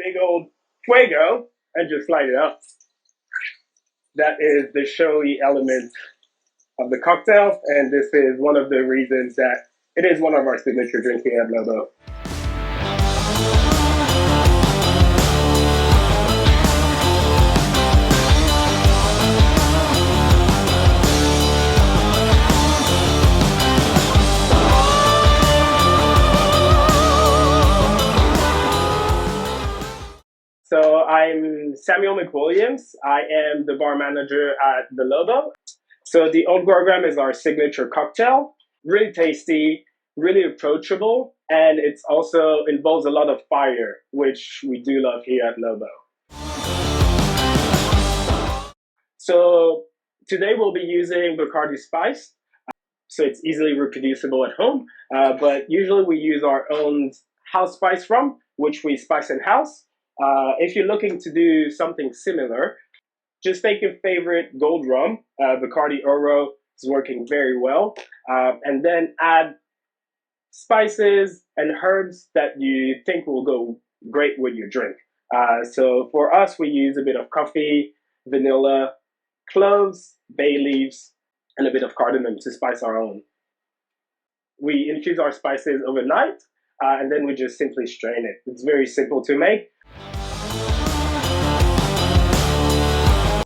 big old fuego and just light it up. That is the showy element of the cocktail, and this is one of the reasons that it is one of our signature drinks here at Lobo. So I'm Samuel McWilliams. I am the bar manager at the Lobo. So the Old Grogram is our signature cocktail. Really tasty, really approachable, and it's also involves a lot of fire, which we do love here at Lobo. So today we'll be using Bacardi Spiced. So it's easily reproducible at home, but usually we use our own house spiced rum, which we spice in-house. If you're looking to do something similar, just take your favorite gold rum, Bacardi Oro is working very well, and then add spices and herbs that you think will go great with your drink. So for us, we use a bit of coffee, vanilla, cloves, bay leaves, and a bit of cardamom to spice our own. We infuse our spices overnight, and then we just simply strain it. It's very simple to make.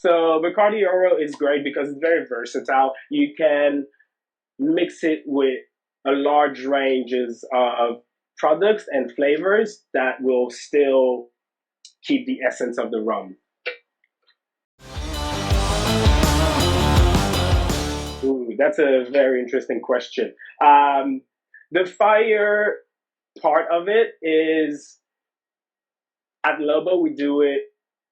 So Bacardi Oro is great because it's very versatile. You can mix it with a large ranges of products and flavors that will still keep the essence of the rum. Ooh, that's a very interesting question. The fire part of it is, at Lobo, we do it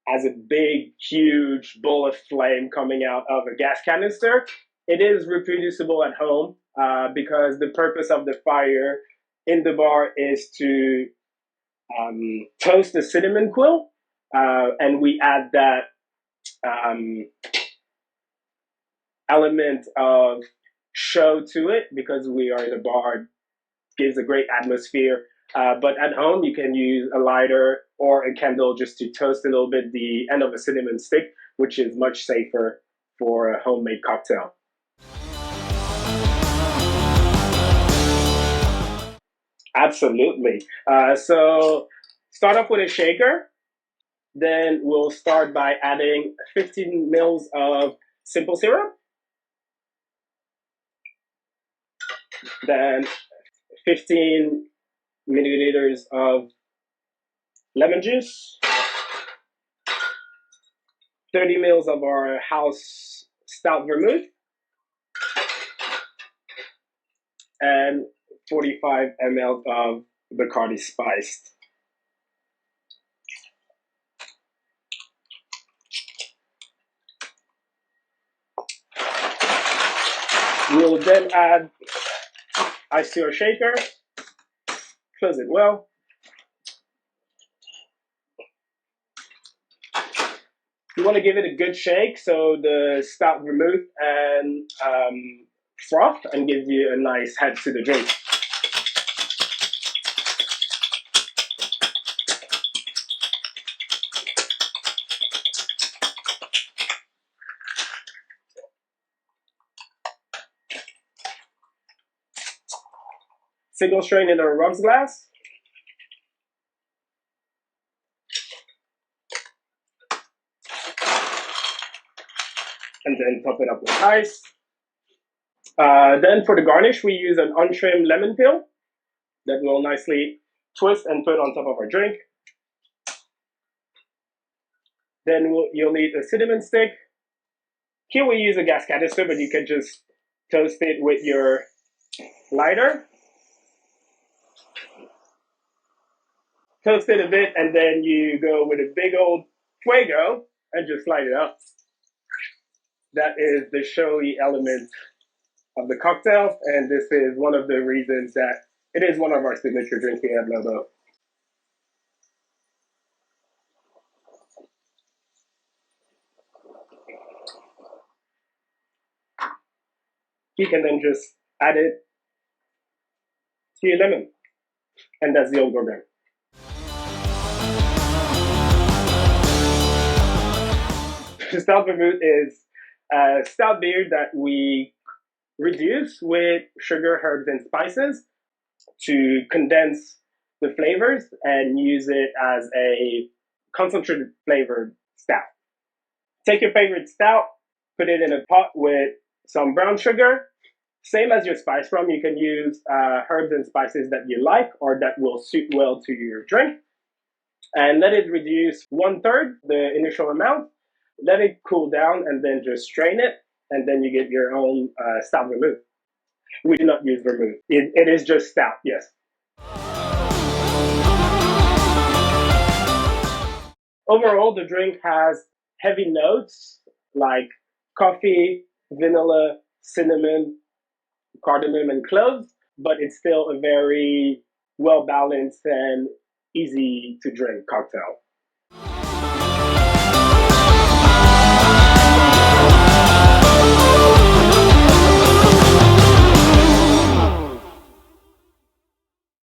as a big, huge ball of flame coming out of a gas canister. It is reproducible at home because the purpose of the fire in the bar is to toast the cinnamon quill, and we add that element of show to it because we are in a bar. It gives a great atmosphere. But at home, you can use a lighter or a candle just to toast a little bit the end of a cinnamon stick, which is much safer for a homemade cocktail. Absolutely. So start off with a shaker. Then we'll start by adding 15 mils of simple syrup. Then 15 milliliters of lemon juice, 30 mils of our house stout vermouth, and 45 ml of Bacardi Spiced. We'll then add ice to our shaker, close it well. You want to give it a good shake so the stout vermouth and froth and gives you a nice head to the drink. Single strain in a rocks glass. And then top it up with ice. Then for the garnish, we use an untrimmed lemon peel that we'll nicely twist and put on top of our drink. Then you'll need a cinnamon stick. Here we use a gas canister, but you can just toast it with your lighter. Toast it a bit, and then you go with a big old fuego and just light it up. That is the showy element of the cocktail, and this is one of the reasons that it is one of our signature drinks here at Lobo. You can then just add it to your lemon, and that's the Old Grogram. Stout vermouth is a stout beer that we reduce with sugar, herbs, and spices to condense the flavors and use it as a concentrated flavored stout. Take your favorite stout, put it in a pot with some brown sugar. Same as your spice rum, you can use herbs and spices that you like or that will suit well to your drink. And let it reduce 1/3 the initial amount. Let it cool down and then just strain it. And then you get your own stout vermouth. We do not use vermouth. It is just stout, yes. Overall, the drink has heavy notes like coffee, vanilla, cinnamon, cardamom, and cloves, but it's still a very well balanced and easy to drink cocktail.